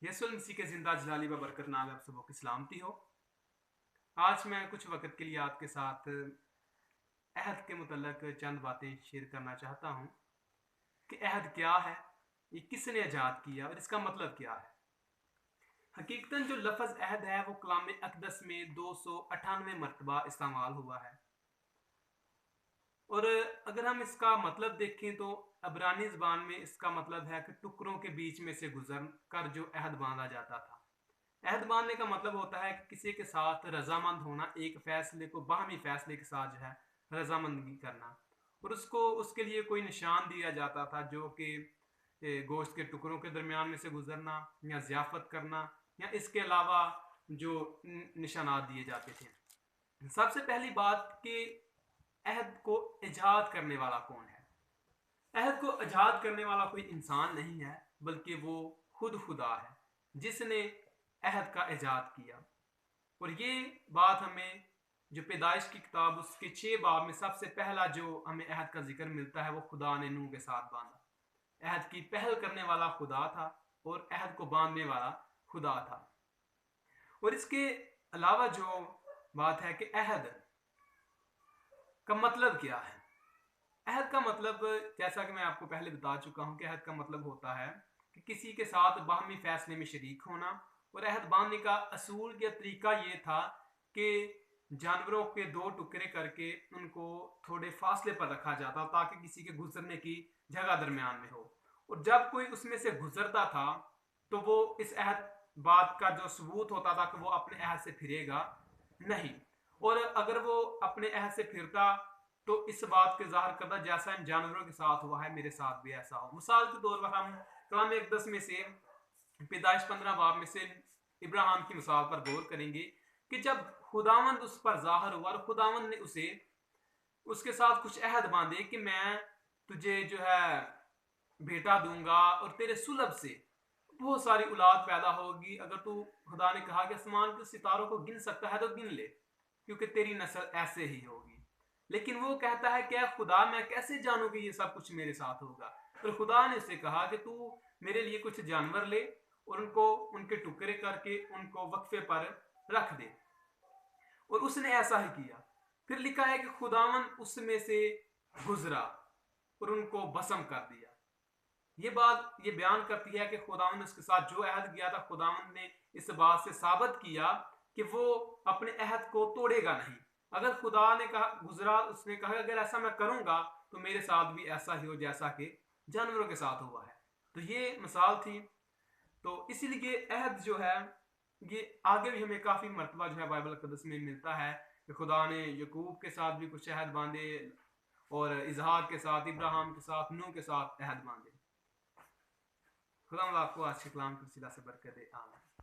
यसुल मसीह के ज़िंदा जलाली व बरकत नाम आप सबों की सलामती हो। आज मैं कुछ वक़्त के लिए आपके साथ अहद के मुतल्लक चंद बातें शेयर करना चाहता हूँ कि अहद क्या है, ये किसने ईजाद किया और इसका मतलब क्या है। हकीकतन जो लफ्ज़ अहद है वो कलाम अक़दस में 298 मरतबा इस्तेमाल हुआ है, और अगर हम इसका मतलब देखें तो अबरानी ज़बान में इसका मतलब है कि टुकड़ों के बीच में से गुजर कर जो अहद बांधा जाता था। अहद बांधने का मतलब होता है कि किसी के साथ रजामंद होना, एक फैसले को बाहमी फैसले के साथ जो है रजामंदगी करना, और उसको उसके लिए कोई निशान दिया जाता था जो कि गोश्त के टुकड़ों के दरमियान में से गुजरना या ज़ियाफ़त करना या इसके अलावा जो निशानात दिए जाते थे। सबसे पहली बात कि अहद को ईजाद करने वाला कौन है। अहद को ईजाद करने वाला कोई इंसान नहीं है, बल्कि वो खुद खुदा है जिसने अहद का ईजाद किया। और ये बात हमें जो पैदाइश की किताब उसके 6 बाब में सबसे पहला जो हमें अहद का जिक्र मिलता है वो खुदा ने नूह के साथ बांधा। अहद की पहल करने वाला खुदा था और अहद को बांधने वाला खुदा था। और इसके अलावा जो बात है कि अहद का मतलब क्या है। अहद का मतलब, जैसा कि मैं आपको पहले बता चुका हूं कि अहद का मतलब होता है कि किसी के साथ बाहमी फैसले में शरीक होना। और अहद बांधने का असूल या तरीका ये था कि जानवरों के 2 टुकड़े करके उनको थोड़े फासले पर रखा जाता ताकि किसी के गुजरने की जगह दरमियान में हो, और जब कोई उसमें से गुजरता था तो वो इस अहद बात का जो सबूत होता था कि वो अपने अहद से फिरेगा नहीं। और अगर वो अपने अहद से फिरता तो इस बात के ज़ाहिर करता जैसा इन जानवरों के साथ हुआ है मेरे साथ भी ऐसा हो। मिसाल के तौर पर हम कलाम अक़दस में से पैदाइश 15 बाब में से इब्राहिम की मिसाल पर गौर करेंगे कि जब खुदावंद उस पर ज़ाहिर हुआ और खुदावंद ने उसे उसके साथ कुछ अहद बांधे कि मैं तुझे जो है बेटा दूंगा और तेरे सुलभ से बहुत सारी औलाद पैदा होगी। अगर तू, खुदा ने कहा कि आसमान के सितारों को गिन सकता है तो गिन ले, क्योंकि तेरी नस्ल ऐसे ही होगी। लेकिन वो कहता है क्या खुदा, मैं कैसे जानूं कि ये सब कुछ मेरे साथ होगा। फिर खुदा ने उसे कहा कि तू मेरे लिए कुछ जानवर ले और उनको उनके टुकड़े करके उनको वक्फे पर रख दे। और उसने ऐसा ही किया। फिर लिखा है कि खुदावन उसमें से गुजरा और उनको भस्म कर दिया। ये बात ये बयान करती है कि खुदावन ने उसके साथ जो अहद किया था, खुदावन ने इस बात से साबित किया कि वो अपने अहद को तोड़ेगा नहीं। अगर खुदा ने कहा गुजरा, उसने कहा अगर ऐसा मैं करूंगा तो मेरे साथ भी ऐसा ही हो जैसा कि जानवरों के साथ हुआ है। तो ये मिसाल थी। तो इसीलिए अहद जो है ये आगे भी हमें काफ़ी मरतबा जो है बाइबल मुक़द्दस में मिलता है कि खुदा ने यकूब के साथ भी कुछ अहद बांधे और इजहाक के साथ, इब्राहिम के साथ, नूह के साथ अहद बांधे। खुदा आपको आज के कलाम की सिला से बरकत दे। आमीन।